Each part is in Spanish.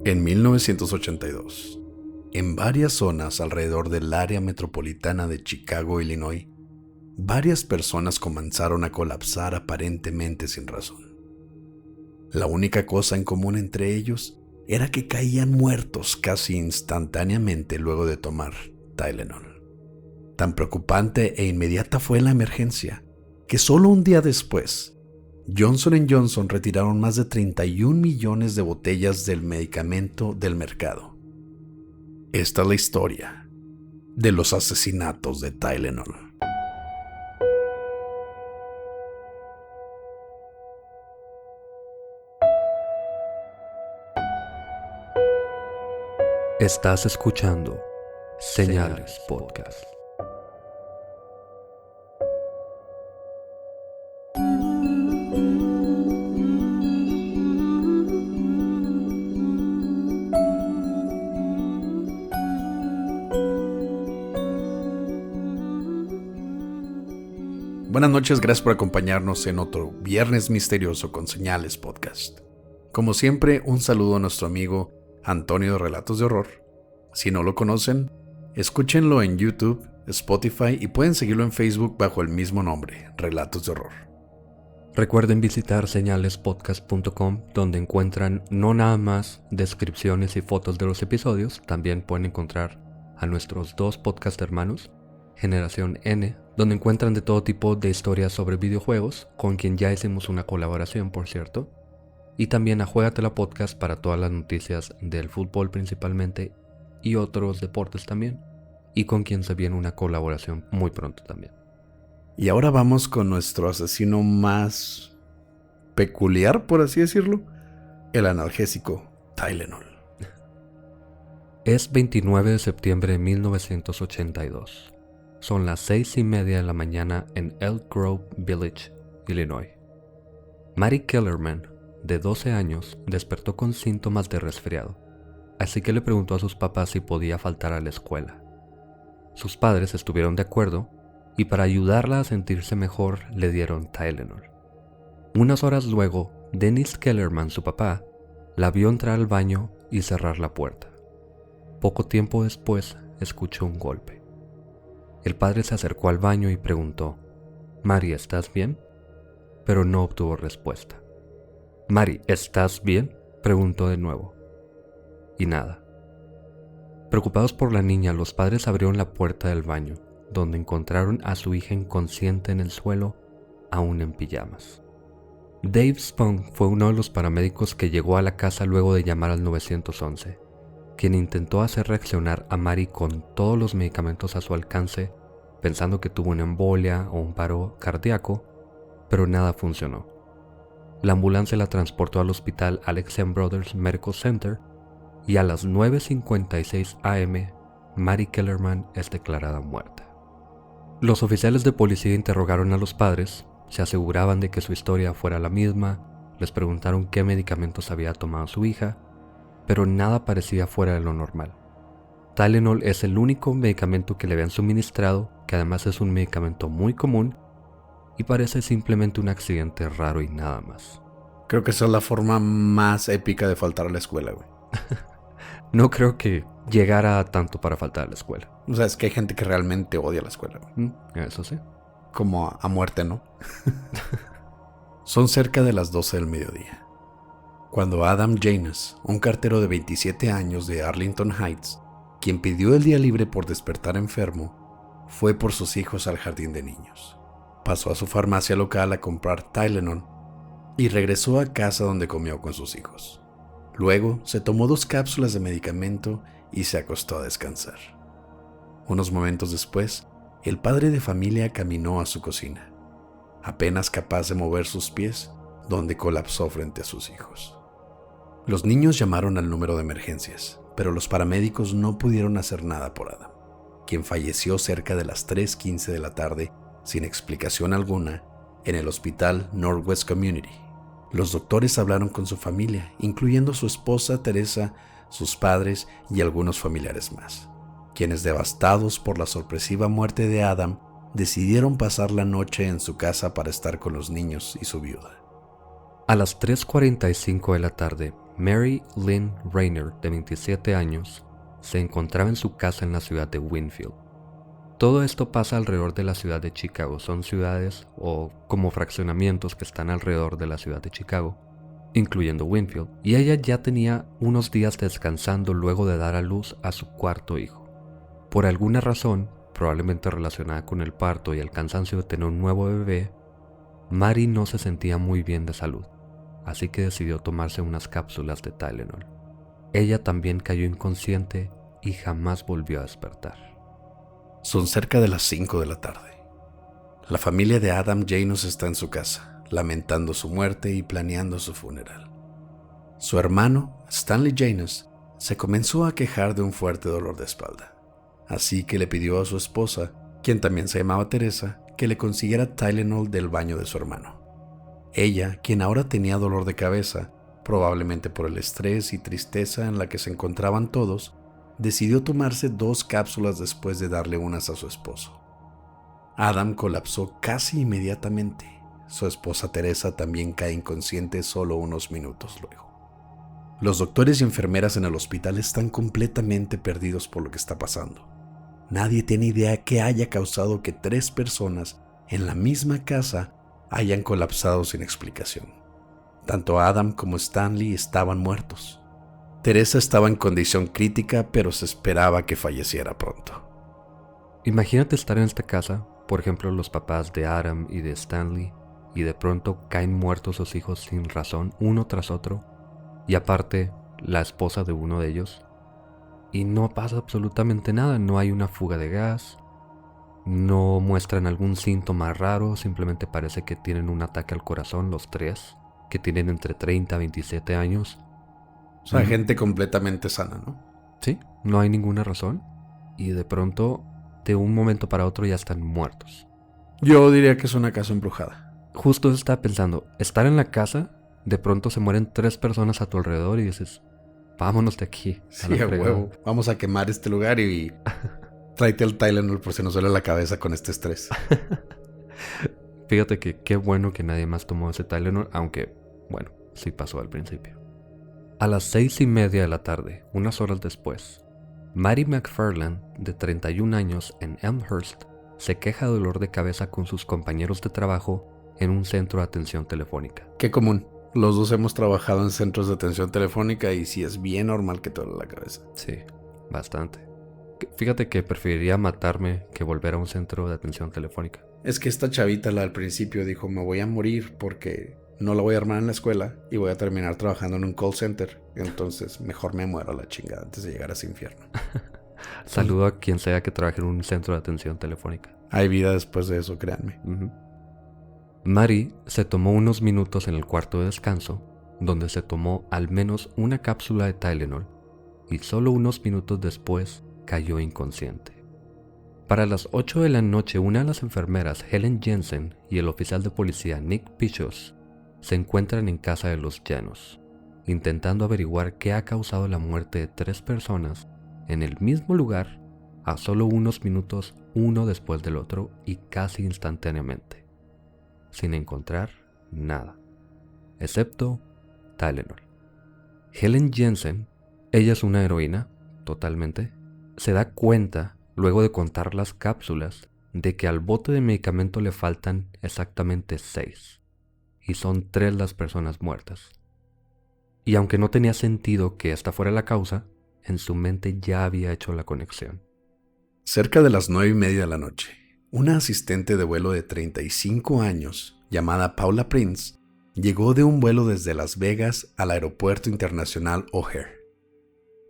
En 1982, en varias zonas alrededor del área metropolitana de Chicago, Illinois, varias personas comenzaron a colapsar aparentemente sin razón. La única cosa en común entre ellos era que caían muertos casi instantáneamente luego de tomar Tylenol. Tan preocupante e inmediata fue la emergencia que solo un día después, Johnson & Johnson retiraron más de 31 millones de botellas del medicamento del mercado. Esta es la historia de los asesinatos de Tylenol. Estás escuchando Señales Podcast. Buenas noches, gracias por acompañarnos en otro Viernes Misterioso con Señales Podcast. Como siempre, un saludo a nuestro amigo Antonio de Relatos de Horror. Si no lo conocen, escúchenlo en YouTube, Spotify y pueden seguirlo en Facebook bajo el mismo nombre, Relatos de Horror. Recuerden visitar señalespodcast.com, donde encuentran no nada más descripciones y fotos de los episodios, también pueden encontrar a nuestros dos podcast hermanos, Generación N, donde encuentran de todo tipo de historias sobre videojuegos, con quien ya hicimos una colaboración, por cierto, y también a Juégatela Podcast para todas las noticias del fútbol principalmente y otros deportes también, y con quien se viene una colaboración muy pronto también. Y ahora vamos con nuestro asesino más peculiar, por así decirlo, el analgésico Tylenol. Es 29 de septiembre de 1982. Son las 6:30 de la mañana en Elk Grove Village, Illinois. Mary Kellerman, de 12 años, despertó con síntomas de resfriado, así que le preguntó a sus papás si podía faltar a la escuela. Sus padres estuvieron de acuerdo y para ayudarla a sentirse mejor le dieron Tylenol. Unas horas luego, Dennis Kellerman, su papá, la vio entrar al baño y cerrar la puerta. Poco tiempo después, escuchó un golpe. El padre se acercó al baño y preguntó: «Mary, ¿estás bien?», pero no obtuvo respuesta. «Mary, ¿estás bien?», preguntó de nuevo. Y nada. Preocupados por la niña, los padres abrieron la puerta del baño, donde encontraron a su hija inconsciente en el suelo, aún en pijamas. Dave Spong fue uno de los paramédicos que llegó a la casa luego de llamar al 911, quien intentó hacer reaccionar a Mary con todos los medicamentos a su alcance, pensando que tuvo una embolia o un paro cardíaco, pero nada funcionó. La ambulancia la transportó al hospital Alexian Brothers Medical Center y a las 9:56 am, Mary Kellerman es declarada muerta. Los oficiales de policía interrogaron a los padres, se aseguraban de que su historia fuera la misma, les preguntaron qué medicamentos había tomado su hija, pero nada parecía fuera de lo normal. Tylenol es el único medicamento que le habían suministrado, que además es un medicamento muy común, y parece simplemente un accidente raro y nada más. Creo que esa es la forma más épica de faltar a la escuela, güey. No creo que llegara a tanto para faltar a la escuela. O sea, es que hay gente que realmente odia la escuela, güey. Eso sí. Como a muerte, ¿no? Son cerca de las 12 del mediodía, cuando Adam Janus, un cartero de 27 años de Arlington Heights, quien pidió el día libre por despertar enfermo, fue por sus hijos al jardín de niños. Pasó a su farmacia local a comprar Tylenol y regresó a casa donde comió con sus hijos. Luego se tomó 2 cápsulas de medicamento y se acostó a descansar. Unos momentos después, el padre de familia caminó a su cocina, apenas capaz de mover sus pies, donde colapsó frente a sus hijos. Los niños llamaron al número de emergencias, pero los paramédicos no pudieron hacer nada por Adam, quien falleció cerca de las 3:15 de la tarde sin explicación alguna en el hospital Northwest Community. Los doctores hablaron con su familia, incluyendo su esposa Teresa, sus padres y algunos familiares más, quienes, devastados por la sorpresiva muerte de Adam, decidieron pasar la noche en su casa para estar con los niños y su viuda. A las 3:45 de la tarde, Mary Lynn Rayner, de 27 años, se encontraba en su casa en la ciudad de Winfield. Todo esto pasa alrededor de la ciudad de Chicago. Son ciudades o como fraccionamientos que están alrededor de la ciudad de Chicago, incluyendo Winfield, y ella ya tenía unos días descansando luego de dar a luz a su cuarto hijo. Por alguna razón, probablemente relacionada con el parto y el cansancio de tener un nuevo bebé, Mary no se sentía muy bien de salud, así que decidió tomarse unas cápsulas de Tylenol. Ella también cayó inconsciente y jamás volvió a despertar. Son cerca de las 5 de la tarde. La familia de Adam Janos está en su casa, lamentando su muerte y planeando su funeral. Su hermano, Stanley Janos, se comenzó a quejar de un fuerte dolor de espalda, así que le pidió a su esposa, quien también se llamaba Teresa, que le consiguiera Tylenol del baño de su hermano. Ella, quien ahora tenía dolor de cabeza, probablemente por el estrés y tristeza en la que se encontraban todos, decidió tomarse 2 cápsulas después de darle unas a su esposo. Adam colapsó casi inmediatamente. Su esposa Teresa también cae inconsciente solo unos minutos luego. Los doctores y enfermeras en el hospital están completamente perdidos por lo que está pasando. Nadie tiene idea qué haya causado que 3 personas en la misma casa hayan colapsado sin explicación. Tanto Adam como Stanley estaban muertos. Teresa estaba en condición crítica, pero se esperaba que falleciera pronto. Imagínate estar en esta casa, por ejemplo los papás de Adam y de Stanley, y de pronto caen muertos sus hijos sin razón, uno tras otro, y aparte la esposa de uno de ellos, y no pasa absolutamente nada. No hay una fuga de gas, no muestran algún síntoma raro, simplemente parece que tienen un ataque al corazón los 3, que tienen entre 30 y 27 años. O sea, gente completamente sana, ¿no? Sí, no hay ninguna razón, y de pronto, de un momento para otro ya están muertos. Yo diría que es una casa embrujada. Justo estaba pensando, estar en la casa, de pronto se mueren 3 personas a tu alrededor y dices, vámonos de aquí. Sí, a huevo. Vamos a quemar este lugar y tráete el Tylenol por si nos duele la cabeza con este estrés. Fíjate que qué bueno que nadie más tomó ese Tylenol, aunque, bueno, sí pasó al principio. A las 6:30 de la tarde, unas horas después, Mary McFarland, de 31 años en Elmhurst, se queja de dolor de cabeza con sus compañeros de trabajo en un centro de atención telefónica. Qué común. Los dos hemos trabajado en centros de atención telefónica y sí es bien normal que te duele la cabeza. Sí, bastante. Fíjate que preferiría matarme que volver a un centro de atención telefónica. Es que esta chavita al principio dijo, me voy a morir porque no la voy a armar en la escuela y voy a terminar trabajando en un call center. Entonces mejor me muero a la chingada antes de llegar a ese infierno. Saludo a quien sea que trabaje en un centro de atención telefónica. Hay vida después de eso, créanme. Mary se tomó unos minutos en el cuarto de descanso, donde se tomó al menos una cápsula de Tylenol, y solo unos minutos después cayó inconsciente. Para las 8 de la noche, una de las enfermeras, Helen Jensen, y el oficial de policía, Nick Pichos, se encuentran en casa de los Janos, intentando averiguar qué ha causado la muerte de 3 personas en el mismo lugar a solo unos minutos uno después del otro y casi instantáneamente, sin encontrar nada, excepto Tylenol. Helen Jensen, ella es una heroína, totalmente, se da cuenta, luego de contar las cápsulas, de que al bote de medicamento le faltan exactamente 6, y son 3 las personas muertas. Y aunque no tenía sentido que esta fuera la causa, en su mente ya había hecho la conexión. Cerca de las 9:30 de la noche, una asistente de vuelo de 35 años, llamada Paula Prince, llegó de un vuelo desde Las Vegas al aeropuerto internacional O'Hare.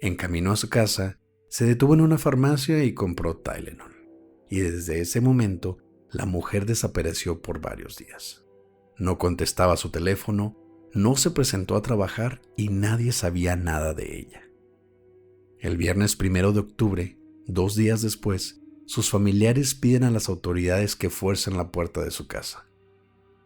En camino a su casa, se detuvo en una farmacia y compró Tylenol. Y desde ese momento, la mujer desapareció por varios días. No contestaba su teléfono, no se presentó a trabajar y nadie sabía nada de ella. El viernes 1 de octubre, 2 días después, sus familiares piden a las autoridades que fuercen la puerta de su casa.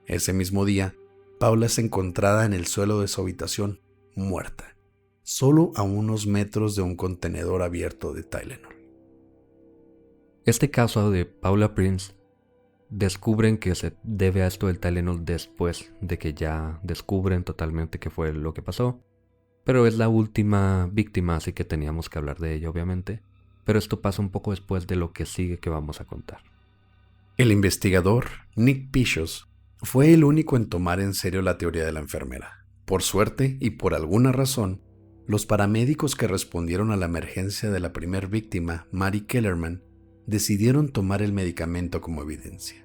Ese mismo día, Paula es encontrada en el suelo de su habitación, muerta, solo a unos metros de un contenedor abierto de Tylenol. Este caso de Paula Prince, descubren que se debe a esto del Tylenol después de que ya descubren totalmente qué fue lo que pasó. Pero es la última víctima, así que teníamos que hablar de ella, obviamente. Pero esto pasa un poco después de lo que sigue que vamos a contar. El investigador, Nick Pichos, fue el único en tomar en serio la teoría de la enfermera. Por suerte y por alguna razón, los paramédicos que respondieron a la emergencia de la primer víctima, Mary Kellerman, decidieron tomar el medicamento como evidencia.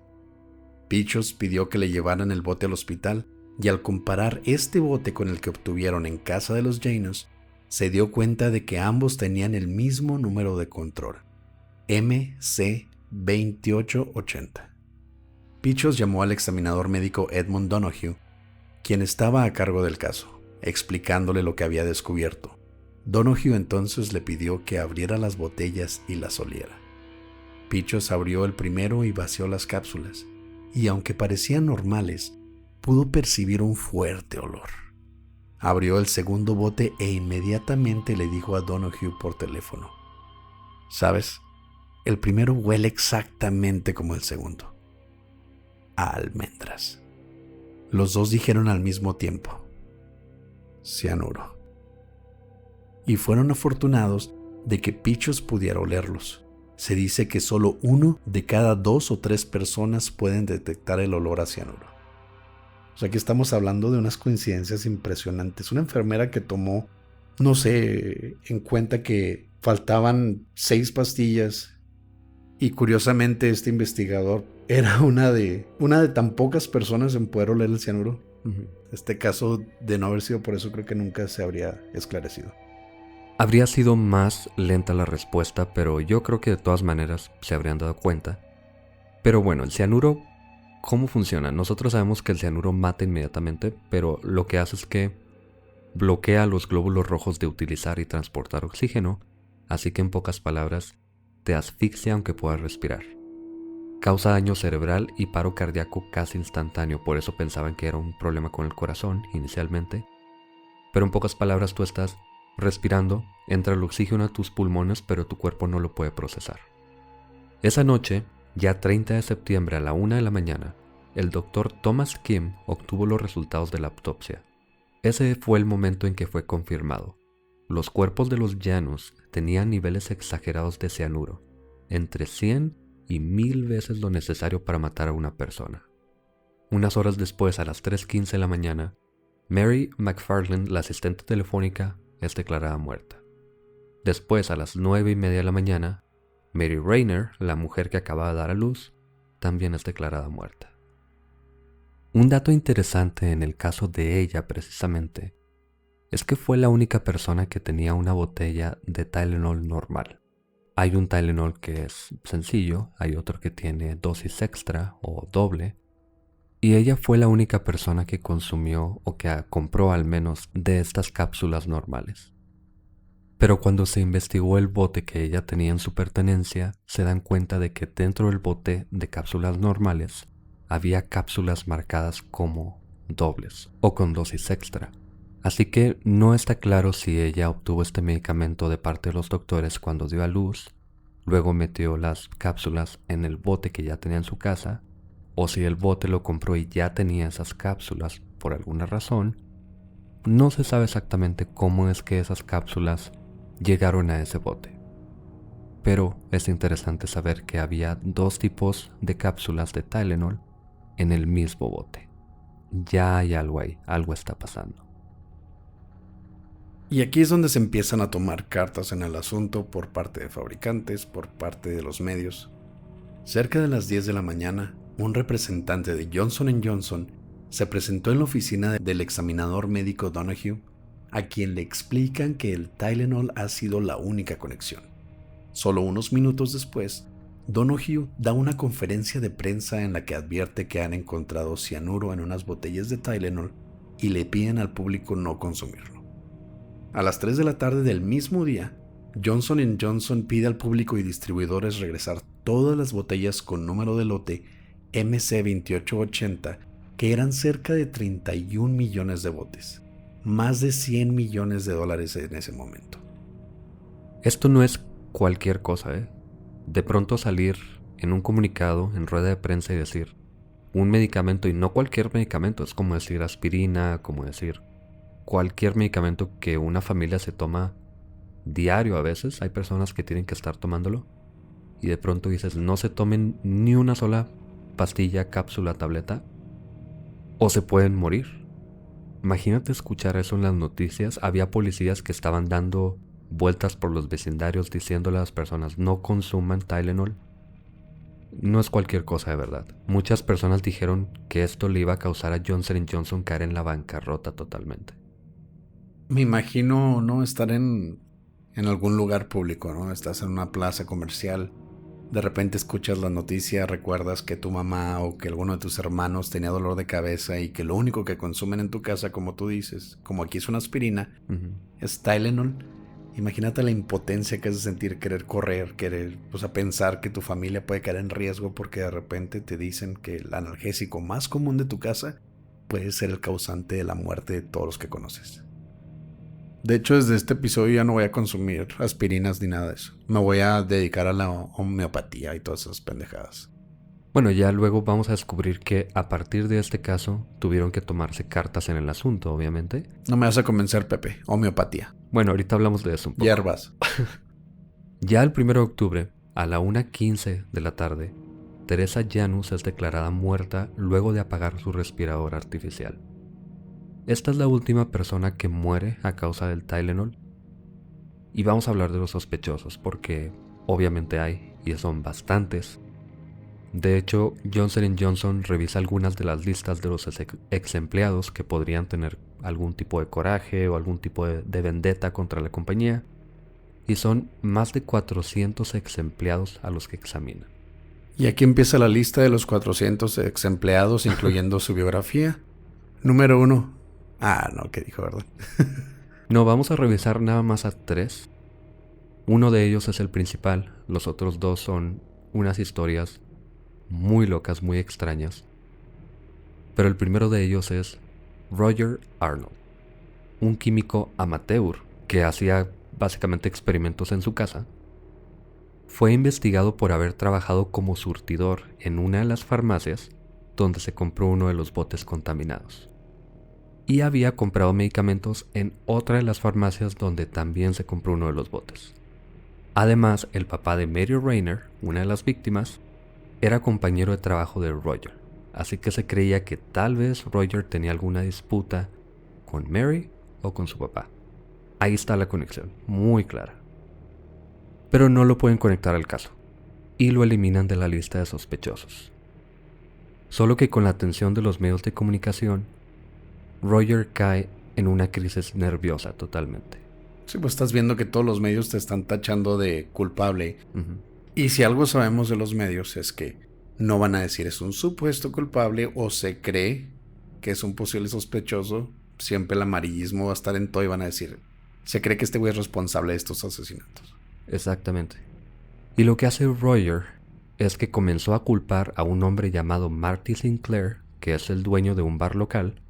Pichos pidió que le llevaran el bote al hospital y al comparar este bote con el que obtuvieron en casa de los Janos, se dio cuenta de que ambos tenían el mismo número de control, MC2880. Pichos llamó al examinador médico Edmund Donoghue, quien estaba a cargo del caso, explicándole lo que había descubierto. Donoghue entonces le pidió que abriera las botellas y las oliera. Pichos abrió el primero y vació las cápsulas, y aunque parecían normales, pudo percibir un fuerte olor. Abrió el segundo bote e inmediatamente le dijo a Donoghue por teléfono: ¿sabes? El primero huele exactamente como el segundo. A almendras. Los dos dijeron al mismo tiempo: cianuro. Y fueron afortunados de que Pichos pudiera olerlos. Se dice que solo 1 de cada 2 o 3 personas pueden detectar el olor a cianuro. O sea que estamos hablando de unas coincidencias impresionantes. Una enfermera que tomó, no sé, en cuenta que faltaban 6 pastillas y curiosamente este investigador era una de tan pocas personas en poder oler el cianuro. Este caso, de no haber sido por eso, creo que nunca se habría esclarecido. Habría sido más lenta la respuesta, pero yo creo que de todas maneras se habrían dado cuenta. Pero bueno, el cianuro, ¿cómo funciona? Nosotros sabemos que el cianuro mata inmediatamente, pero lo que hace es que bloquea los glóbulos rojos de utilizar y transportar oxígeno, así que en pocas palabras, te asfixia aunque puedas respirar. Causa daño cerebral y paro cardíaco casi instantáneo, por eso pensaban que era un problema con el corazón inicialmente. Pero en pocas palabras tú estás respirando, entra el oxígeno a tus pulmones, pero tu cuerpo no lo puede procesar. Esa noche, ya 30 de septiembre a la 1 de la mañana, el doctor Thomas Kim obtuvo los resultados de la autopsia. Ese fue el momento en que fue confirmado. Los cuerpos de los Janos tenían niveles exagerados de cianuro, entre 100 y 1000 veces lo necesario para matar a una persona. Unas horas después, a las 3:15 de la mañana, Mary McFarland, la asistente telefónica, es declarada muerta. Después, a las 9:30 de la mañana, Mary Rayner, la mujer que acababa de dar a luz, también es declarada muerta. Un dato interesante en el caso de ella precisamente es que fue la única persona que tenía una botella de Tylenol normal. Hay un Tylenol que es sencillo, hay otro que tiene dosis extra o doble, y ella fue la única persona que consumió o que compró al menos de estas cápsulas normales. Pero cuando se investigó el bote que ella tenía en su pertenencia, se dan cuenta de que dentro del bote de cápsulas normales había cápsulas marcadas como dobles o con dosis extra. Así que no está claro si ella obtuvo este medicamento de parte de los doctores cuando dio a luz, luego metió las cápsulas en el bote que ya tenía en su casa, o si el bote lo compró y ya tenía esas cápsulas por alguna razón. No se sabe exactamente cómo es que esas cápsulas llegaron a ese bote. Pero es interesante saber que había 2 tipos de cápsulas de Tylenol en el mismo bote. Ya hay algo ahí, algo está pasando. Y aquí es donde se empiezan a tomar cartas en el asunto por parte de fabricantes, por parte de los medios. Cerca de las 10 de la mañana, un representante de Johnson & Johnson se presentó en la oficina del examinador médico Donoghue, a quien le explican que el Tylenol ha sido la única conexión. Solo unos minutos después, Donoghue da una conferencia de prensa en la que advierte que han encontrado cianuro en unas botellas de Tylenol y le piden al público no consumirlo. A las 3 de la tarde del mismo día, Johnson & Johnson pide al público y distribuidores regresar todas las botellas con número de lote MC2880, que eran cerca de 31 millones de botes, más de 100 millones de dólares en ese momento. Esto no es cualquier cosa, ¿eh? De pronto salir en un comunicado, en rueda de prensa y decir un medicamento, y no cualquier medicamento, es como decir aspirina, como decir cualquier medicamento que una familia se toma diario a veces. Hay personas que tienen que estar tomándolo. Y de pronto dices, no se tomen ni una sola pastilla, cápsula, tableta, o se pueden morir. Imagínate escuchar eso en las noticias. Había policías que estaban dando vueltas por los vecindarios diciéndole a las personas, no consuman Tylenol. No es cualquier cosa de verdad. Muchas personas dijeron que esto le iba a causar a Johnson & Johnson caer en la bancarrota totalmente. Me imagino, ¿no? Estar en algún lugar público, ¿no? Estás en una plaza comercial, de repente escuchas la noticia, recuerdas que tu mamá o que alguno de tus hermanos tenía dolor de cabeza y que lo único que consumen en tu casa, como tú dices, como aquí es una aspirina, es Tylenol. Imagínate la impotencia que es sentir, querer correr, pensar que tu familia puede caer en riesgo porque de repente te dicen que el analgésico más común de tu casa puede ser el causante de la muerte de todos los que conoces. De hecho, desde este episodio ya no voy a consumir aspirinas ni nada de eso. Me voy a dedicar a la homeopatía y todas esas pendejadas. Bueno, ya luego vamos a descubrir que a partir de este caso tuvieron que tomarse cartas en el asunto, obviamente. No me vas a convencer, Pepe. Homeopatía. Bueno, ahorita hablamos de eso un poco. Hierbas. Ya el 1 de octubre, a la 1:15 de la tarde, Teresa Janus es declarada muerta luego de apagar su respirador artificial. Esta es la última persona que muere a causa del Tylenol. Y vamos a hablar de los sospechosos, porque obviamente hay, y son bastantes. De hecho, Johnson & Johnson revisa algunas de las listas de los ex empleados que podrían tener algún tipo de coraje o algún tipo de vendetta contra la compañía. Y son más de 400 ex empleados a los que examinan. Y aquí empieza la lista de los 400 ex empleados, incluyendo su biografía. Número 1. Ah, no, ¿qué dijo, verdad? No, vamos a revisar nada más a 3. Uno de ellos es el principal, los otros 2 son unas historias muy locas, muy extrañas. Pero el primero de ellos es Roger Arnold, un químico amateur que hacía básicamente experimentos en su casa. Fue investigado por haber trabajado como surtidor en una de las farmacias donde se compró uno de los botes contaminados. Y había comprado medicamentos en otra de las farmacias donde también se compró uno de los botes. Además, el papá de Mary Rayner, una de las víctimas, era compañero de trabajo de Roger, así que se creía que tal vez Roger tenía alguna disputa con Mary o con su papá. Ahí está la conexión, muy clara. Pero no lo pueden conectar al caso, y lo eliminan de la lista de sospechosos. Solo que con la atención de los medios de comunicación, Roger cae en una crisis nerviosa totalmente. Sí, pues estás viendo que todos los medios te están tachando de culpable. Y si algo sabemos de los medios es que no van a decir es un supuesto culpable o se cree que es un posible sospechoso. Siempre el amarillismo va a estar en todo y van a decir se cree que este güey es responsable de estos asesinatos. Exactamente. Y lo que hace Roger es que comenzó a culpar a un hombre llamado Marty Sinclair, que es el dueño de un bar local,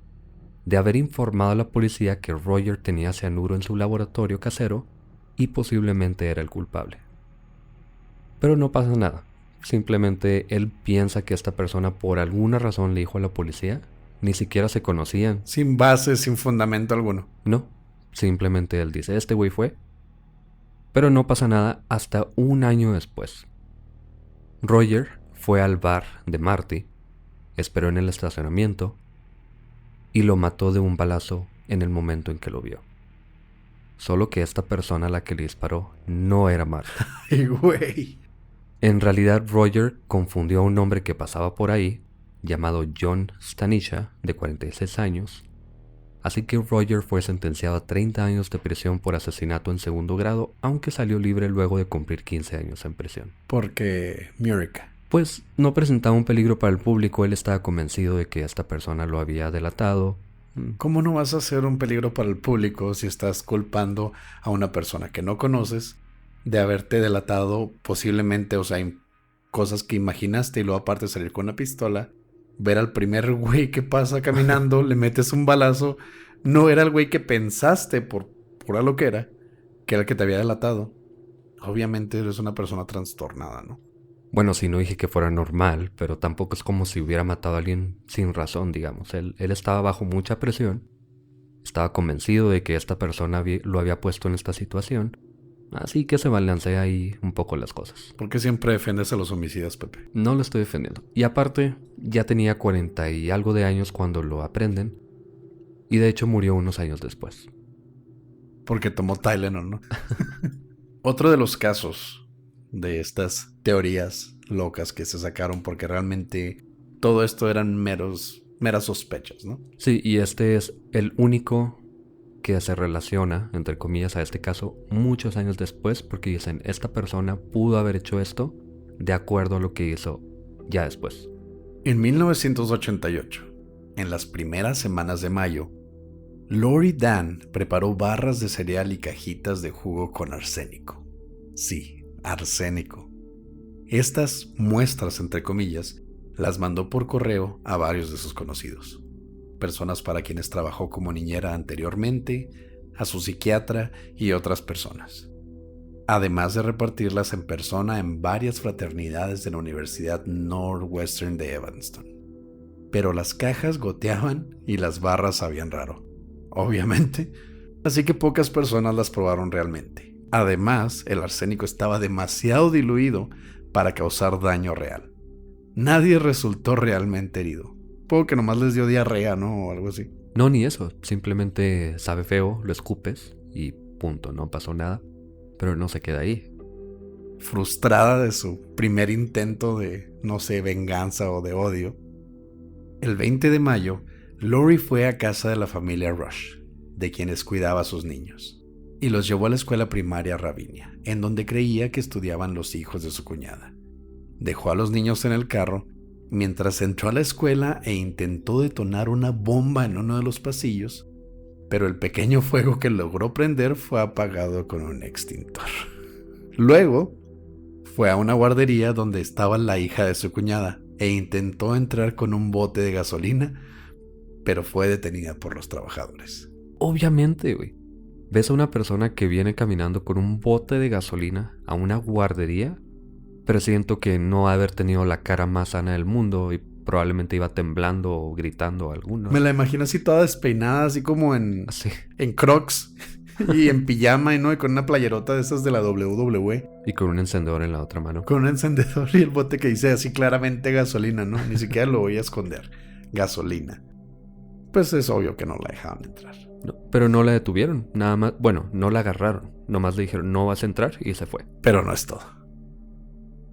de haber informado a la policía que Roger tenía cianuro en su laboratorio casero y posiblemente era el culpable. Pero no pasa nada. Simplemente él piensa que esta persona por alguna razón le dijo a la policía. Ni siquiera se conocían. Sin base, sin fundamento alguno. No, simplemente él dice, este güey fue. Pero no pasa nada hasta un año después. Roger fue al bar de Marty, esperó en el estacionamiento y lo mató de un balazo en el momento en que lo vio. Solo que esta persona a la que le disparó no era Marty. Ay, güey. En realidad Roger confundió a un hombre que pasaba por ahí, llamado John Stanisha, de 46 años. Así que Roger fue sentenciado a 30 años de prisión por asesinato en segundo grado, aunque salió libre luego de cumplir 15 años en prisión. Porque Murica. Pues no presentaba un peligro para el público, él estaba convencido de que esta persona lo había delatado. ¿Cómo no vas a ser un peligro para el público si estás culpando a una persona que no conoces de haberte delatado posiblemente, o sea, cosas que imaginaste y luego aparte salir con una pistola, ver al primer güey que pasa caminando, le metes un balazo, no era el güey que pensaste por pura loquera, que era el que te había delatado? Obviamente eres una persona trastornada, ¿no? Bueno, sí, no dije que fuera normal, pero tampoco es como si hubiera matado a alguien sin razón, digamos. Él estaba bajo mucha presión. Estaba convencido de que esta persona lo había puesto en esta situación, así que se balancea ahí un poco las cosas. ¿Por qué siempre defiendes a los homicidas, Pepe? No lo estoy defendiendo. Y aparte, ya tenía 40 y algo de años cuando lo aprenden, y de hecho murió unos años después. Porque tomó Tylenol, ¿no? Otro de los casos de estas teorías locas que se sacaron, porque realmente todo esto eran meras sospechas, ¿no? Sí, y este es el único que se relaciona, entre comillas, a este caso muchos años después, porque dicen, esta persona pudo haber hecho esto de acuerdo a lo que hizo ya después. En 1988, en las primeras semanas de mayo, Lori Dan preparó barras de cereal y cajitas de jugo con arsénico. Sí, arsénico. Estas muestras, entre comillas, las mandó por correo a varios de sus conocidos. Personas para quienes trabajó como niñera anteriormente, a su psiquiatra y otras personas. Además de repartirlas en persona en varias fraternidades de la Universidad Northwestern de Evanston. Pero las cajas goteaban y las barras sabían raro. Obviamente, así que pocas personas las probaron realmente. Además, el arsénico estaba demasiado diluido para causar daño real. Nadie resultó realmente herido. Puedo que nomás les dio diarrea, ¿no? O algo así. No, ni eso. Simplemente sabe feo, lo escupes y punto, no pasó nada. Pero no se queda ahí. Frustrada de su primer intento de, no sé, venganza o de odio, el 20 de mayo, Lori fue a casa de la familia Rush, de quienes cuidaba a sus niños, y los llevó a la escuela primaria Ravinia, en donde creía que estudiaban los hijos de su cuñada. Dejó a los niños en el carro mientras entró a la escuela e intentó detonar una bomba en uno de los pasillos, pero el pequeño fuego que logró prender fue apagado con un extintor. Luego, fue a una guardería donde estaba la hija de su cuñada e intentó entrar con un bote de gasolina, pero fue detenida por los trabajadores. Obviamente, güey. Ves a una persona que viene caminando con un bote de gasolina a una guardería, pero siento que no va a haber tenido la cara más sana del mundo y probablemente iba temblando o gritando alguno. Me la imagino así toda despeinada, así como en Crocs y en pijama, ¿no? Y con una playerota de esas de la WWE. Y con un encendedor en la otra mano. Con un encendedor y el bote que dice así claramente gasolina, ¿no? Ni siquiera lo voy a esconder. Gasolina. Pues es obvio que no la dejaban entrar. No, pero no la detuvieron, nada más. Bueno, no la agarraron. Nomás le dijeron, no vas a entrar, y se fue. Pero no es todo.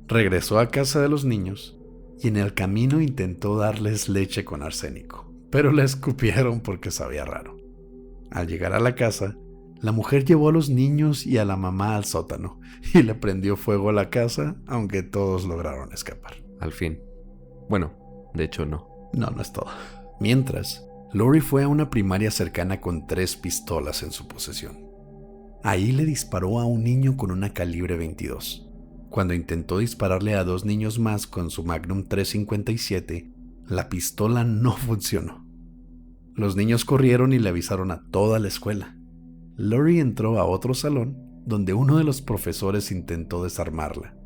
Regresó a casa de los niños y en el camino intentó darles leche con arsénico, pero la escupieron porque sabía raro. Al llegar a la casa, la mujer llevó a los niños y a la mamá al sótano y le prendió fuego a la casa, aunque todos lograron escapar. Al fin. Bueno, de hecho no. No es todo. Mientras, Lori fue a una primaria cercana con 3 pistolas en su posesión. Ahí le disparó a un niño con una calibre 22. Cuando intentó dispararle a 2 niños más con su Magnum 357, la pistola no funcionó. Los niños corrieron y le avisaron a toda la escuela. Lori entró a otro salón donde uno de los profesores intentó desarmarla,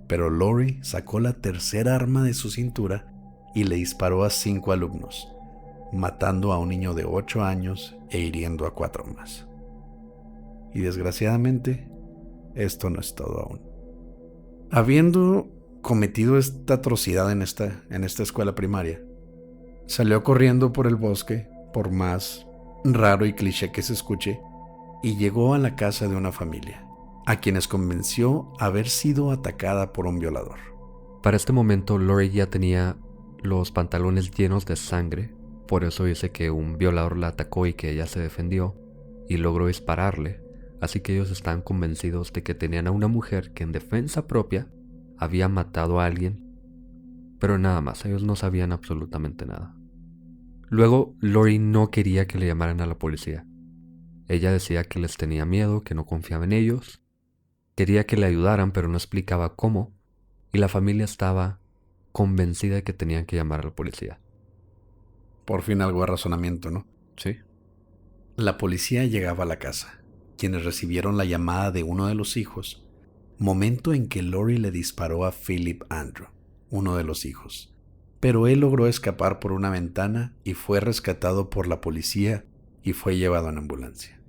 pero Lori sacó la tercera arma de su cintura y le disparó a 5 alumnos, matando a un niño de 8 años e hiriendo a 4 más. Y desgraciadamente, esto no es todo aún. Habiendo cometido esta atrocidad en esta escuela primaria, salió corriendo por el bosque, por más raro y cliché que se escuche, y llegó a la casa de una familia, a quienes convenció haber sido atacada por un violador. Para este momento, Lori ya tenía los pantalones llenos de sangre, por eso dice que un violador la atacó y que ella se defendió y logró dispararle. Así que ellos estaban convencidos de que tenían a una mujer que en defensa propia había matado a alguien, pero nada más, ellos no sabían absolutamente nada. Luego, Lori no quería que le llamaran a la policía. Ella decía que les tenía miedo, que no confiaba en ellos, quería que le ayudaran, pero no explicaba cómo, y la familia estaba convencida de que tenían que llamar a la policía. Por fin algo de razonamiento, ¿no? Sí. La policía llegaba a la casa, quienes recibieron la llamada de uno de los hijos, momento en que Lori le disparó a Philip Andrew, uno de los hijos, pero él logró escapar por una ventana y fue rescatado por la policía y fue llevado en ambulancia.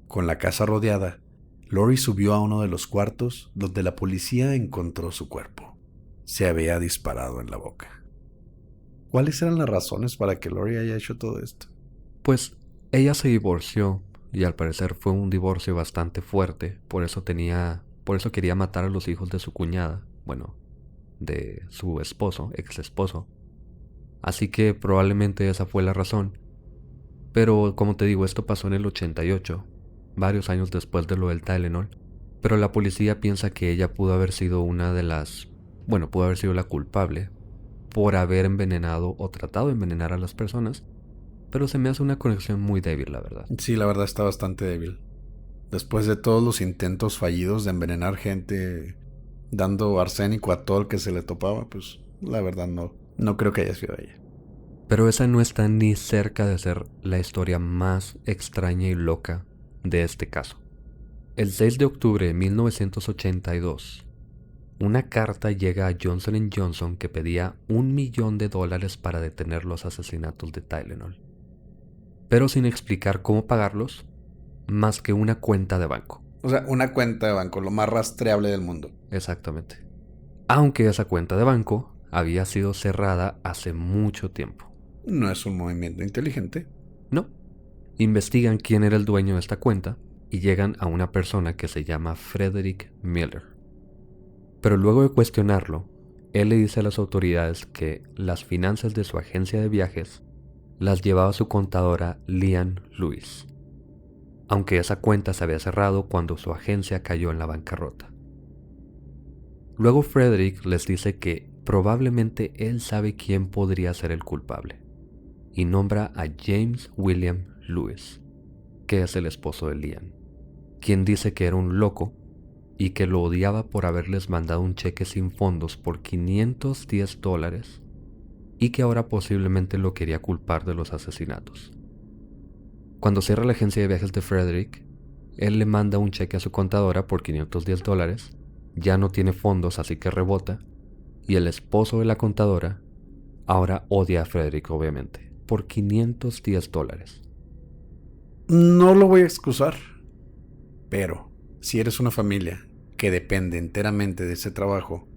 Con la casa rodeada, Lori subió a uno de los cuartos donde la policía encontró su cuerpo. Se había disparado en la boca. ¿Cuáles eran las razones para que Lori haya hecho todo esto? Pues ella se divorció y al parecer fue un divorcio bastante fuerte, por eso quería matar a los hijos de su cuñada, bueno, de su esposo, ex esposo. Así que probablemente esa fue la razón. Pero como te digo, esto pasó en el 88, varios años después de lo del Tylenol, pero la policía piensa que ella pudo haber sido pudo haber sido la culpable por haber envenenado o tratado de envenenar a las personas, pero se me hace una conexión muy débil, la verdad. Sí, la verdad está bastante débil. Después de todos los intentos fallidos de envenenar gente dando arsénico a todo el que se le topaba, pues la verdad no creo que haya sido ella. Pero esa no está ni cerca de ser la historia más extraña y loca de este caso. El 6 de octubre de 1982, una carta llega a Johnson & Johnson que pedía $1 millón para detener los asesinatos de Tylenol, pero sin explicar cómo pagarlos, más que una cuenta de banco. O sea, una cuenta de banco, lo más rastreable del mundo. Exactamente. Aunque esa cuenta de banco había sido cerrada hace mucho tiempo. No es un movimiento inteligente. No. Investigan quién era el dueño de esta cuenta y llegan a una persona que se llama Frederick Miller. Pero luego de cuestionarlo, él le dice a las autoridades que las finanzas de su agencia de viajes las llevaba su contadora Leanne Lewis, aunque esa cuenta se había cerrado cuando su agencia cayó en la bancarrota. Luego Frederick les dice que probablemente él sabe quién podría ser el culpable, y nombra a James William Lewis, que es el esposo de Leanne, quien dice que era un loco y que lo odiaba por haberles mandado un cheque sin fondos por $510 y que ahora posiblemente lo quería culpar de los asesinatos. Cuando cierra la agencia de viajes de Frederick, él le manda un cheque a su contadora por $510, ya no tiene fondos así que rebota, y el esposo de la contadora ahora odia a Frederick obviamente, por $510. No lo voy a excusar, pero si eres una familia que depende enteramente de ese trabajo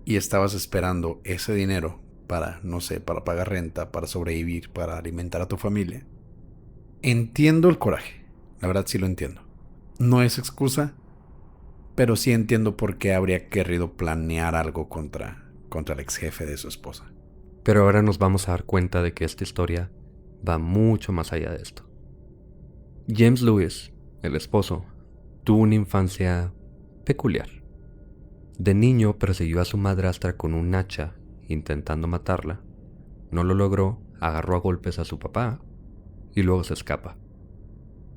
y estabas esperando ese dinero para, no sé, para pagar renta, para sobrevivir, para alimentar a tu familia, entiendo el coraje, la verdad sí lo entiendo. No es excusa, pero sí entiendo por qué habría querido planear algo contra el ex jefe de su esposa. Pero ahora nos vamos a dar cuenta de que esta historia va mucho más allá de esto. James Lewis, el esposo, tuvo una infancia peculiar. De niño persiguió a su madrastra con un hacha, intentando matarla. No lo logró, agarró a golpes a su papá y luego se escapa.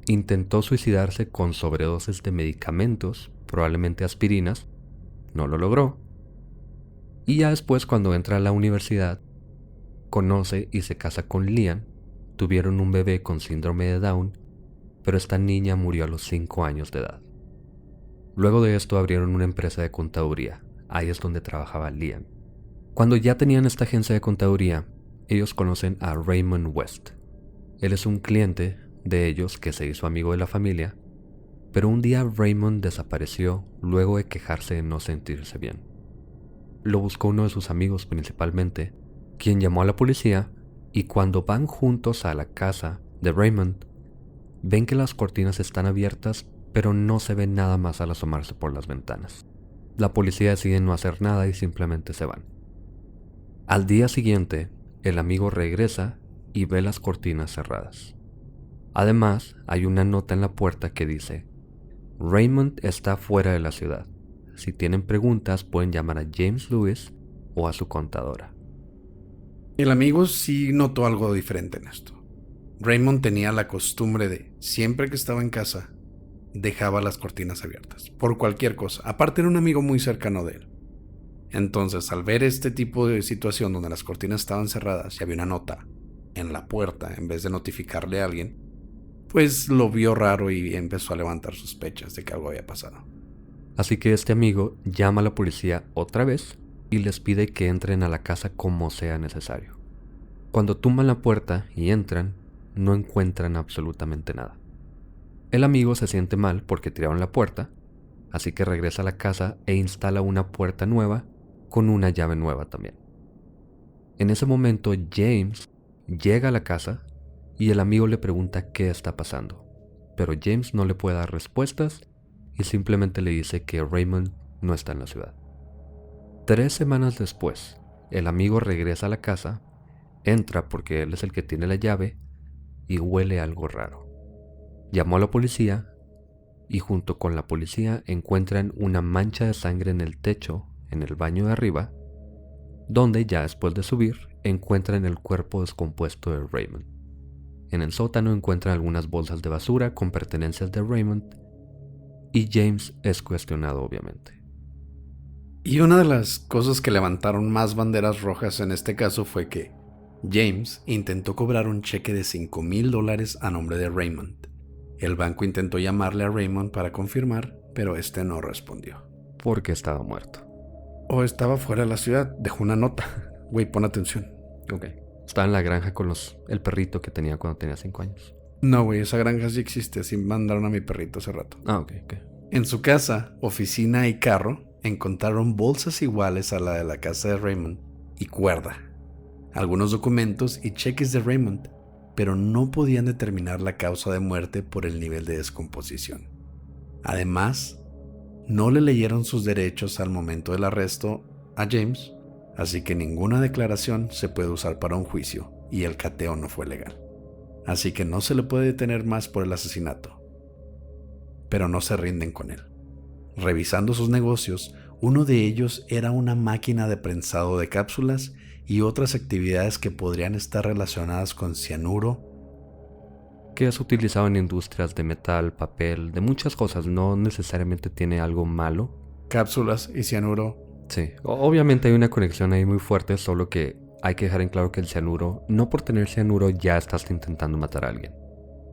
Intentó suicidarse con sobredosis de medicamentos, probablemente aspirinas. No lo logró. Y ya después, cuando entra a la universidad, conoce y se casa con Leanne. Tuvieron un bebé con síndrome de Down, pero esta niña murió a los 5 años de edad. Luego de esto abrieron una empresa de contaduría. Ahí es donde trabajaba Leanne. Cuando ya tenían esta agencia de contaduría, ellos conocen a Raymond West. Él es un cliente de ellos que se hizo amigo de la familia, pero un día Raymond desapareció luego de quejarse de no sentirse bien. Lo buscó uno de sus amigos principalmente, quien llamó a la policía, y cuando van juntos a la casa de Raymond, ven que las cortinas están abiertas, pero no se ve nada más al asomarse por las ventanas. La policía decide no hacer nada y simplemente se van. Al día siguiente, el amigo regresa y ve las cortinas cerradas. Además, hay una nota en la puerta que dice: Raymond está fuera de la ciudad. Si tienen preguntas pueden llamar a James Lewis o a su contadora. El amigo sí notó algo diferente en esto. Raymond tenía la costumbre de, siempre que estaba en casa, dejaba las cortinas abiertas, por cualquier cosa. Aparte era un amigo muy cercano de él. Entonces, al ver este tipo de situación donde las cortinas estaban cerradas y había una nota en la puerta, en vez de notificarle a alguien, pues lo vio raro y empezó a levantar sospechas de que algo había pasado. Así que este amigo llama a la policía otra vez y les pide que entren a la casa como sea necesario. Cuando tumban la puerta y entran, no encuentran absolutamente nada. El amigo se siente mal porque tiraron la puerta, así que regresa a la casa e instala una puerta nueva con una llave nueva también. En ese momento James llega a la casa y el amigo le pregunta qué está pasando, pero James no le puede dar respuestas y simplemente le dice que Raymond no está en la ciudad. 3 semanas después, el amigo regresa a la casa, entra porque él es el que tiene la llave y huele algo raro. Llamó a la policía y junto con la policía encuentran una mancha de sangre en el techo, en el baño de arriba, donde ya después de subir encuentran el cuerpo descompuesto de Raymond. En el sótano encuentran algunas bolsas de basura con pertenencias de Raymond y James es cuestionado obviamente. Y una de las cosas que levantaron más banderas rojas en este caso fue que James intentó cobrar un cheque de $5,000 a nombre de Raymond. El banco intentó llamarle a Raymond para confirmar, pero este no respondió. Porque estaba muerto. O estaba fuera de la ciudad, dejó una nota. Güey, pon atención. Ok. Estaba en la granja con el perrito que tenía cuando tenía 5 años. No, güey, esa granja sí existe, así mandaron a mi perrito hace rato. Ok. En su casa, oficina y carro encontraron bolsas iguales a la de la casa de Raymond y cuerda, algunos documentos y cheques de Raymond, pero no podían determinar la causa de muerte por el nivel de descomposición. Además, no le leyeron sus derechos al momento del arresto a James, así que ninguna declaración se puede usar para un juicio y el cateo no fue legal. Así que no se le puede detener más por el asesinato. Pero no se rinden con él. Revisando sus negocios, uno de ellos era una máquina de prensado de cápsulas y otras actividades que podrían estar relacionadas con cianuro, que es utilizado en industrias de metal, papel, de muchas cosas, no necesariamente tiene algo malo. Cápsulas y cianuro. Sí, obviamente hay una conexión ahí muy fuerte, solo que hay que dejar en claro que el cianuro, no por tener cianuro ya estás intentando matar a alguien.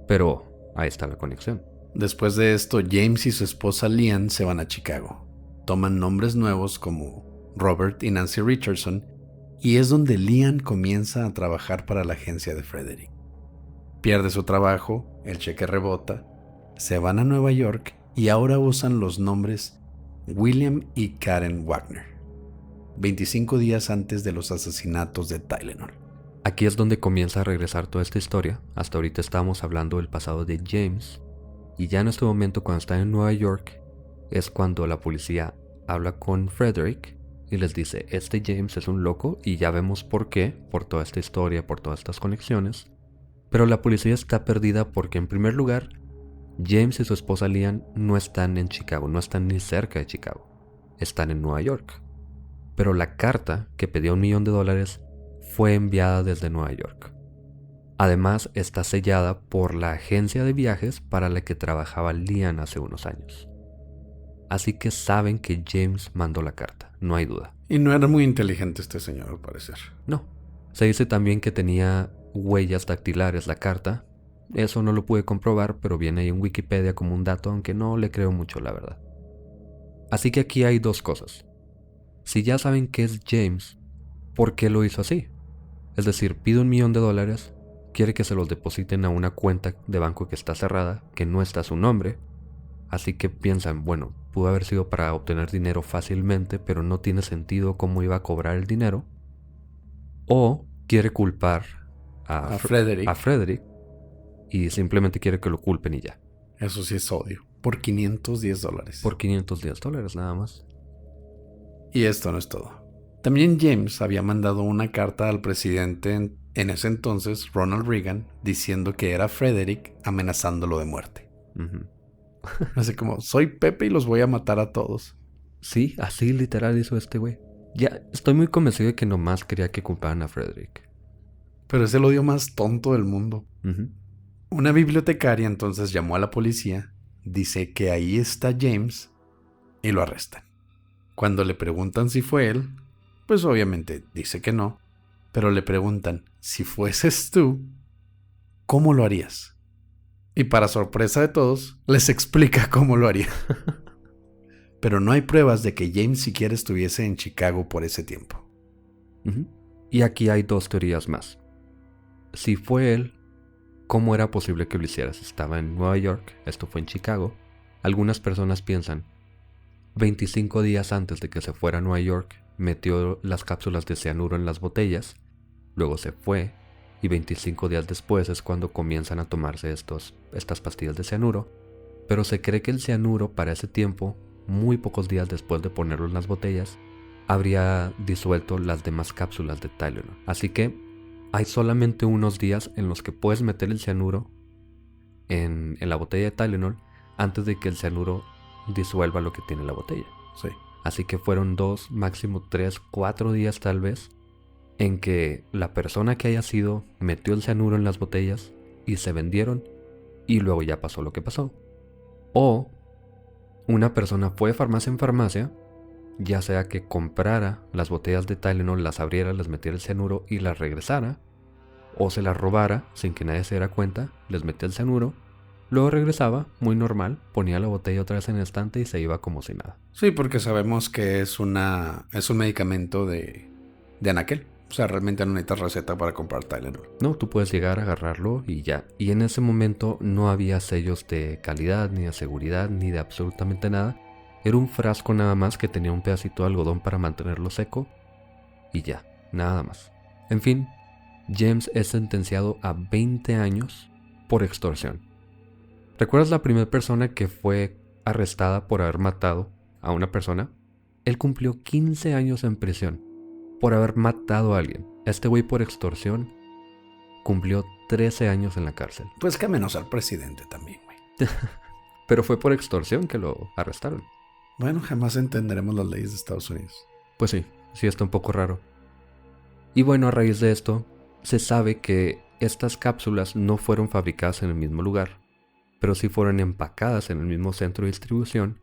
Pero ahí está la conexión. Después de esto, James y su esposa Lian se van a Chicago. Toman nombres nuevos como Robert y Nancy Richardson, y es donde Lian comienza a trabajar para la agencia de Frederick. Pierde su trabajo, el cheque rebota, se van a Nueva York y ahora usan los nombres William y Karen Wagner, 25 días antes de los asesinatos de Tylenol. Aquí es donde comienza a regresar toda esta historia. Hasta ahorita estamos hablando del pasado de James, y ya en este momento cuando están en Nueva York es cuando la policía habla con Frederick y les dice, este James es un loco y ya vemos por qué, por toda esta historia, por todas estas conexiones. Pero la policía está perdida porque en primer lugar, James y su esposa Lian no están en Chicago, no están ni cerca de Chicago, están en Nueva York. Pero la carta que pedía $1 millón fue enviada desde Nueva York. Además, está sellada por la agencia de viajes para la que trabajaba Lian hace unos años. Así que saben que James mandó la carta, no hay duda. Y no era muy inteligente este señor, al parecer. No. Se dice también que tenía huellas dactilares la carta. Eso no lo pude comprobar, pero viene ahí en Wikipedia como un dato, aunque no le creo mucho, la verdad. Así que aquí hay dos cosas. Si ya saben que es James, ¿por qué lo hizo así? Es decir, pide $1 millón, quiere que se los depositen a una cuenta de banco que está cerrada, que no está a su nombre. Así que piensan, bueno, pudo haber sido para obtener dinero fácilmente, pero no tiene sentido cómo iba a cobrar el dinero. O quiere culpar a Frederick y simplemente quiere que lo culpen y ya. Eso sí es odio. Por $510. Por $510 nada más. Y esto no es todo. También James había mandado una carta al presidente en ese entonces, Ronald Reagan, diciendo que era Frederick amenazándolo de muerte. Así como, soy Pepe y los voy a matar a todos. Sí, así literal hizo este güey. Ya estoy muy convencido de que nomás quería que culparan a Frederick. Pero es el odio más tonto del mundo. Una bibliotecaria entonces llamó a la policía, dice que ahí está James y lo arrestan. Cuando le preguntan si fue él, pues obviamente dice que no, pero le preguntan, si fueses tú, ¿cómo lo harías? Y para sorpresa de todos, les explica cómo lo haría. Pero no hay pruebas de que James siquiera estuviese en Chicago por ese tiempo. Y aquí hay dos teorías más. Si fue él, ¿cómo era posible que lo hiciera? Estaba en Nueva York, esto fue en Chicago. Algunas personas piensan, 25 días antes de que se fuera a Nueva York, metió las cápsulas de cianuro en las botellas, luego se fue, y 25 días después es cuando comienzan a tomarse estas pastillas de cianuro, pero se cree que el cianuro para ese tiempo, muy pocos días después de ponerlo en las botellas, habría disuelto las demás cápsulas de Tylenol. Así que hay solamente unos días en los que puedes meter el cianuro en la botella de Tylenol antes de que el cianuro disuelva lo que tiene la botella. Sí. Así que fueron 2, máximo 3, 4 días tal vez en que la persona que haya sido metió el cianuro en las botellas y se vendieron y luego ya pasó lo que pasó. O una persona fue de farmacia en farmacia, ya sea que comprara las botellas de Tylenol, las abriera, les metiera el cianuro y las regresara, o se las robara sin que nadie se diera cuenta, les metía el cianuro, luego regresaba, muy normal, ponía la botella otra vez en el estante y se iba como si nada. Sí, porque sabemos que es un medicamento de anaquel. O sea, realmente no necesitas receta para comprar Tylenol. No, tú puedes llegar a agarrarlo y ya. Y en ese momento no había sellos de calidad, ni de seguridad, ni de absolutamente nada. Era un frasco nada más que tenía un pedacito de algodón para mantenerlo seco. Y ya, nada más. En fin, James es sentenciado a 20 años por extorsión. ¿Recuerdas la primera persona que fue arrestada por haber matado a una persona? Él cumplió 15 años en prisión por haber matado a alguien. Este güey por extorsión cumplió 13 años en la cárcel. Pues que menos al presidente también, güey. Pero fue por extorsión que lo arrestaron. Bueno, jamás entenderemos las leyes de Estados Unidos. Pues sí está un poco raro. Y bueno, a raíz de esto, se sabe que estas cápsulas no fueron fabricadas en el mismo lugar, pero sí fueron empacadas en el mismo centro de distribución.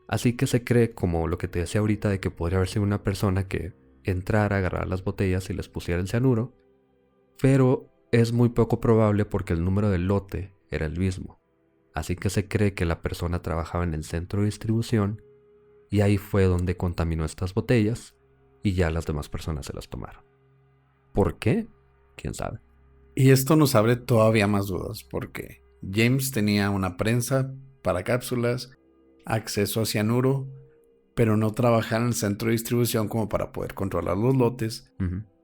Así que se cree, como lo que te decía ahorita, de que podría haber sido una persona que entrara, agarrara las botellas y les pusiera el cianuro, pero es muy poco probable porque el número del lote era el mismo. Así que se cree que la persona trabajaba en el centro de distribución y ahí fue donde contaminó estas botellas y ya las demás personas se las tomaron. ¿Por qué? ¿Quién sabe? Y esto nos abre todavía más dudas porque James tenía una prensa para cápsulas, acceso a cianuro, pero no trabajaba en el centro de distribución como para poder controlar los lotes.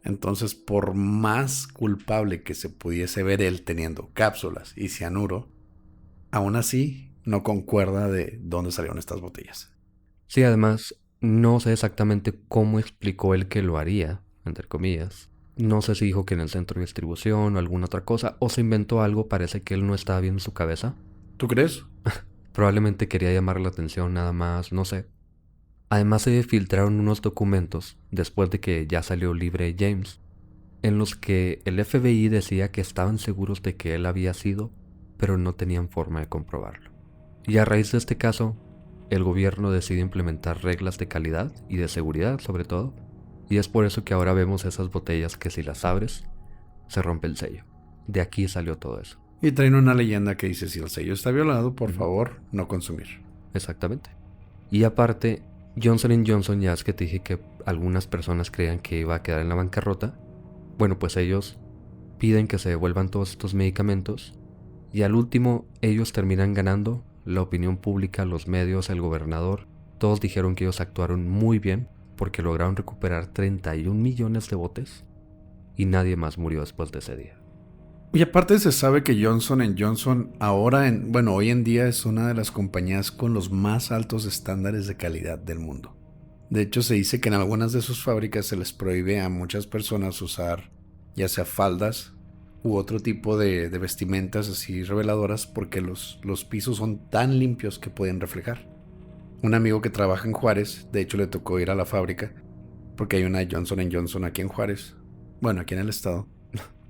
Entonces, por más culpable que se pudiese ver él teniendo cápsulas y cianuro, aún así no concuerda de dónde salieron estas botellas. Sí, además, no sé exactamente cómo explicó él que lo haría, entre comillas. No sé si dijo que en el centro de distribución o alguna otra cosa, o se inventó algo, parece que él no estaba bien en su cabeza. ¿Tú crees? Probablemente quería llamar la atención nada más, no sé. Además se filtraron unos documentos, después de que ya salió libre James, en los que el FBI decía que estaban seguros de que él había sido, pero no tenían forma de comprobarlo. Y a raíz de este caso, el gobierno decide implementar reglas de calidad y de seguridad sobre todo, y es por eso que ahora vemos esas botellas que si las abres, se rompe el sello. De aquí salió todo eso. Y traen una leyenda que dice, si el sello está violado, por favor, no consumir. Exactamente. Y aparte, Johnson & Johnson, ya es que te dije que algunas personas creían que iba a quedar en la bancarrota. Bueno, pues ellos piden que se devuelvan todos estos medicamentos y al último ellos terminan ganando. La opinión pública, los medios, el gobernador, todos dijeron que ellos actuaron muy bien porque lograron recuperar 31 millones de botes y nadie más murió después de ese día. Y aparte se sabe que Johnson & Johnson hoy en día es una de las compañías con los más altos estándares de calidad del mundo. De hecho, se dice que en algunas de sus fábricas se les prohíbe a muchas personas usar ya sea faldas u otro tipo de vestimentas así reveladoras porque los pisos son tan limpios que pueden reflejar. Un amigo que trabaja en Juárez, de hecho le tocó ir a la fábrica porque hay una Johnson & Johnson aquí en Juárez, bueno, aquí en el estado,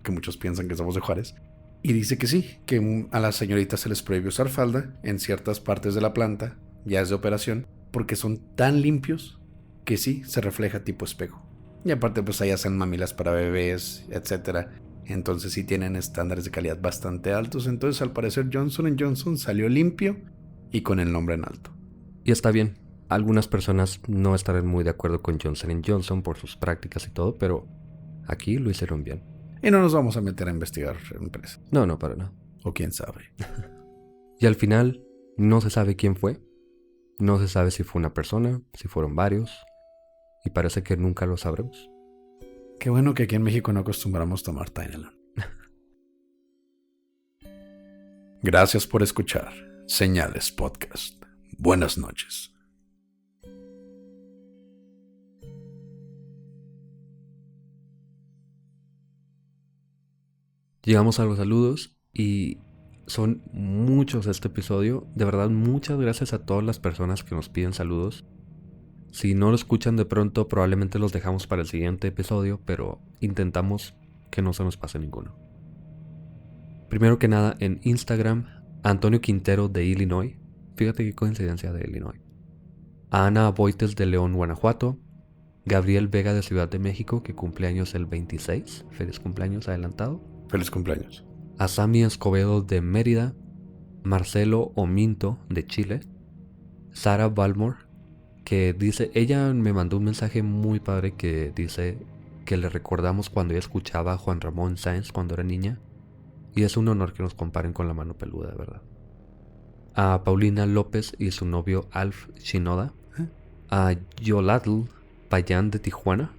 que muchos piensan que somos de Juárez, y dice que sí, que a las señoritas se les prohíbe usar falda en ciertas partes de la planta, ya es de operación, porque son tan limpios que sí se refleja tipo espejo. Y aparte pues ahí hacen mamilas para bebés, etcétera. Entonces sí tienen estándares de calidad bastante altos. Entonces al parecer Johnson & Johnson salió limpio y con el nombre en alto. Y está bien, algunas personas no estarán muy de acuerdo con Johnson & Johnson por sus prácticas y todo, pero aquí lo hicieron bien. Y no nos vamos a meter a investigar empresas. No, para nada. O quién sabe. Y al final no se sabe quién fue. No se sabe si fue una persona, si fueron varios. Y parece que nunca lo sabremos. Qué bueno que aquí en México no acostumbramos tomar Tylenol. Gracias por escuchar Señales Podcast. Buenas noches. Llegamos a los saludos y son muchos este episodio. De verdad, muchas gracias a todas las personas que nos piden saludos. Si no lo escuchan de pronto, probablemente los dejamos para el siguiente episodio, pero intentamos que no se nos pase ninguno. Primero que nada, en Instagram, Antonio Quintero de Illinois. Fíjate qué coincidencia de Illinois. A Ana Boites de León, Guanajuato. Gabriel Vega de Ciudad de México, que cumple años el 26. Feliz cumpleaños adelantado. Feliz cumpleaños. A Sami Escobedo de Mérida. Marcelo Ominto de Chile. Sara Balmore, que dice, ella me mandó un mensaje muy padre que dice que le recordamos cuando ella escuchaba a Juan Ramón Sáenz cuando era niña. Y es un honor que nos comparen con la mano peluda, de verdad. A Paulina López y su novio Alf Shinoda. A Yolatl Payán de Tijuana.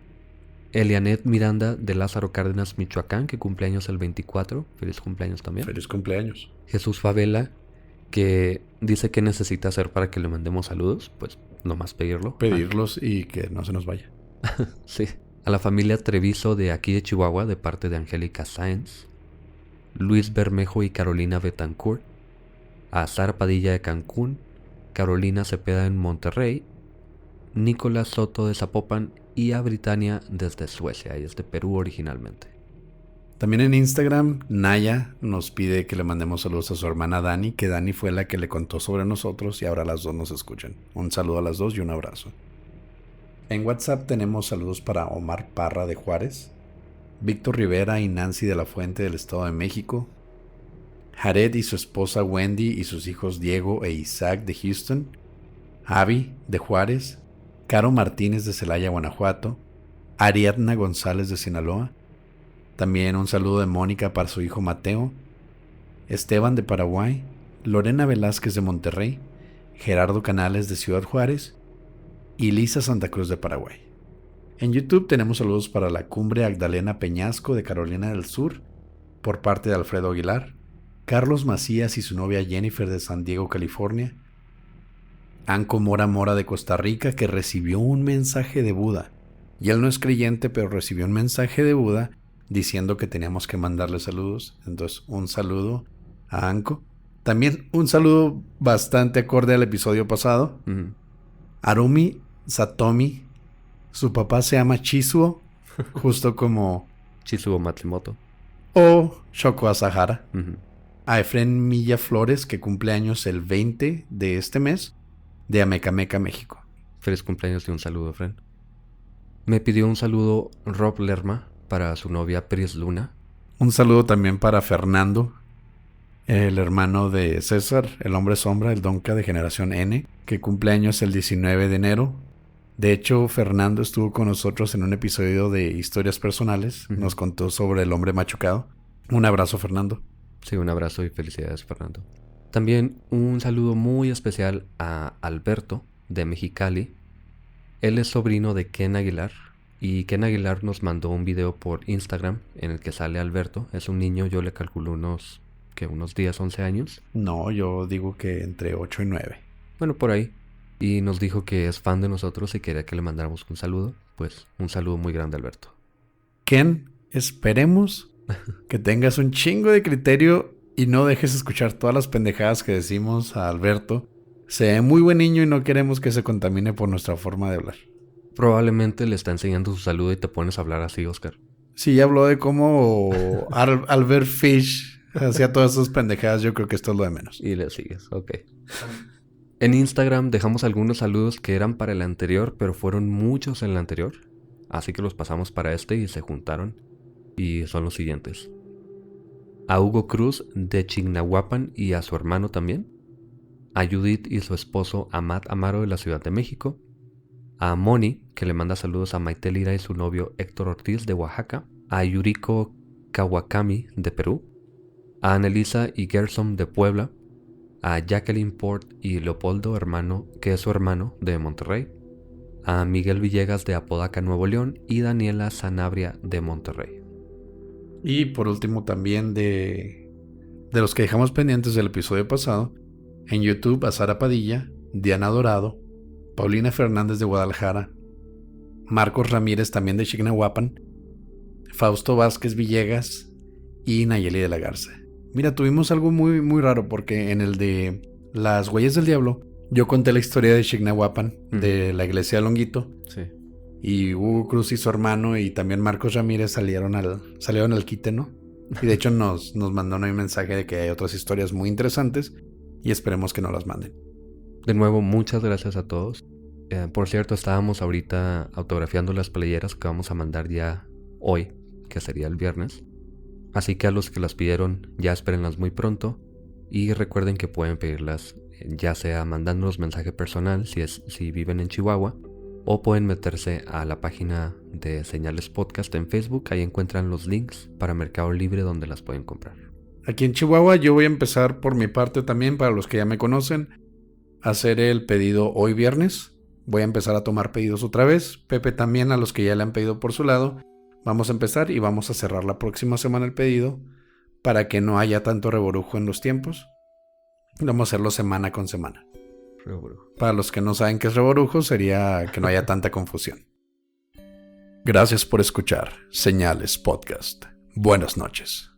Elianet Miranda de Lázaro Cárdenas, Michoacán, que cumple años el 24. Feliz cumpleaños también. Feliz cumpleaños. Jesús Favela, que dice que necesita hacer para que le mandemos saludos. Pues nomás pedirlo. Pedirlos y que no se nos vaya. Sí. A la familia Treviso de aquí de Chihuahua, de parte de Angélica Sáenz. Luis Bermejo y Carolina Betancourt. A Sara Padilla de Cancún. Carolina Cepeda en Monterrey. Nicolás Soto de Zapopan y a Britannia desde Suecia, y es de Perú originalmente. También en Instagram, Naya nos pide que le mandemos saludos a su hermana Dani, que Dani fue la que le contó sobre nosotros y ahora las dos nos escuchan. Un saludo a las dos y un abrazo. En WhatsApp tenemos saludos para Omar Parra de Juárez, Víctor Rivera y Nancy de la Fuente del Estado de México, Jared y su esposa Wendy y sus hijos Diego e Isaac de Houston, Avi de Juárez, Caro Martínez de Celaya, Guanajuato, Ariadna González de Sinaloa. También un saludo de Mónica para su hijo Mateo, Esteban de Paraguay, Lorena Velázquez de Monterrey, Gerardo Canales de Ciudad Juárez y Lisa Santa Cruz de Paraguay. En YouTube tenemos saludos para la Cumbre Agdalena Peñasco de Carolina del Sur por parte de Alfredo Aguilar, Carlos Macías y su novia Jennifer de San Diego, California, Anco Mora Mora de Costa Rica, que recibió un mensaje de Buda. Y él no es creyente, pero recibió un mensaje de Buda diciendo que teníamos que mandarle saludos. Entonces, un saludo a Anco. También un saludo bastante acorde al episodio pasado. Arumi Satomi. Su papá se llama Chizuo, justo como Chizuo Matsumoto. O Shoko Asahara. A Efren Milla Flores, que cumple años el 20 de este mes, de Amecameca, México. Feliz cumpleaños y un saludo, Fren. Me pidió un saludo Rob Lerma para su novia Pris Luna. Un saludo también para Fernando, el hermano de César, el hombre sombra, el Donka de Generación N, que cumple años el 19 de enero. De hecho, Fernando estuvo con nosotros en un episodio de Historias Personales. Nos contó sobre el hombre machucado. Un abrazo, Fernando. Sí, un abrazo y felicidades, Fernando. También un saludo muy especial a Alberto de Mexicali. Él es sobrino de Ken Aguilar y Ken Aguilar nos mandó un video por Instagram en el que sale Alberto. Es un niño, yo le calculo unos 10, 11 años. No, yo digo que entre 8 y 9. Bueno, por ahí. Y nos dijo que es fan de nosotros y quería que le mandáramos un saludo. Pues un saludo muy grande, Alberto. Ken, esperemos que tengas un chingo de criterio y no dejes escuchar todas las pendejadas que decimos a Alberto. Se ve muy buen niño y no queremos que se contamine por nuestra forma de hablar. Probablemente le está enseñando su saludo y te pones a hablar así, Oscar. Sí, ya habló de cómo Albert Fish hacía todas esas pendejadas. Yo creo que esto es lo de menos. Y le sigues, ok. En Instagram dejamos algunos saludos que eran para el anterior, pero fueron muchos en el anterior. Así que los pasamos para este y se juntaron. Y son los siguientes. A Hugo Cruz de Chignahuapan y a su hermano también. A Judith y su esposo Amat Amaro de la Ciudad de México. A Moni, que le manda saludos a Maite Lira y su novio Héctor Ortiz de Oaxaca. A Yuriko Kawakami de Perú, a Annelisa y Gerson de Puebla, a Jacqueline Port y Leopoldo hermano, que es su hermano, de Monterrey, a Miguel Villegas de Apodaca, Nuevo León, y Daniela Sanabria de Monterrey. Y por último también de los que dejamos pendientes del episodio pasado, en YouTube a Sara Padilla, Diana Dorado, Paulina Fernández de Guadalajara, Marcos Ramírez también de Chignahuapan, Fausto Vázquez Villegas y Nayeli de la Garza. Mira, tuvimos algo muy, muy raro porque en el de Las Huellas del Diablo yo conté la historia de Chignahuapan, de la iglesia de Longuito. Sí. Y Hugo Cruz y su hermano y también Marcos Ramírez salieron al quite, ¿no? Y de hecho nos mandaron un mensaje de que hay otras historias muy interesantes y esperemos que no las manden. De nuevo, muchas gracias a todos. Por cierto, estábamos ahorita autografiando las playeras que vamos a mandar ya hoy, que sería el viernes. Así que a los que las pidieron, ya espérenlas muy pronto. Y recuerden que pueden pedirlas ya sea mandándonos mensaje personal si viven en Chihuahua, o pueden meterse a la página de Señales Podcast en Facebook. Ahí encuentran los links para Mercado Libre donde las pueden comprar. Aquí en Chihuahua yo voy a empezar por mi parte también, para los que ya me conocen, a hacer el pedido hoy viernes. Voy a empezar a tomar pedidos otra vez. Pepe también, a los que ya le han pedido por su lado. Vamos a empezar y vamos a cerrar la próxima semana el pedido para que no haya tanto reborujo en los tiempos. Vamos a hacerlo semana con semana. Reborujo. Para los que no saben qué es reborujo, sería que no haya tanta confusión. Gracias por escuchar Señales Podcast. Buenas noches.